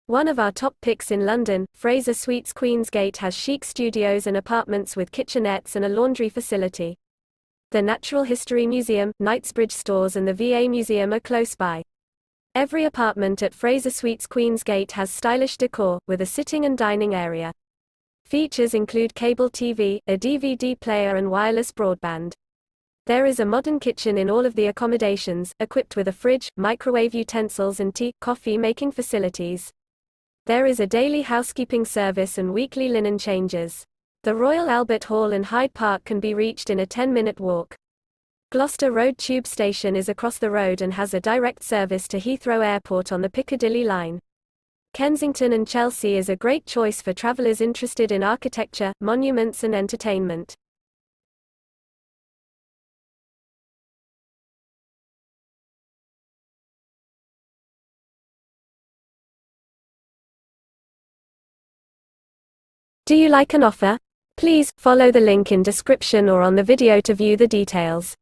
One of our top picks in London.Fraser Suites Queens Gate has chic studios and apartments with kitchenettes and a laundry facility. The Natural History Museum, Knightsbridge stores and the V&A Museum are close by. Every apartment at Fraser Suites Queens Gate has stylish decor, with a sitting and dining area. Features include cable TV, a DVD player and wireless broadband. There is a modern kitchen in all of the accommodations, equipped with a fridge, microwave utensils and tea, coffee making facilities. There is a daily housekeeping service and weekly linen changes. The Royal Albert Hall and Hyde Park can be reached in a 10-minute walk. Gloucester Road Tube Station is across the road and has a direct service to Heathrow Airport on the Piccadilly Line. Kensington and Chelsea is a great choice for travellers interested in architecture, monuments and entertainment. Do you like an offer? Please follow the link in description or on the video to view the details.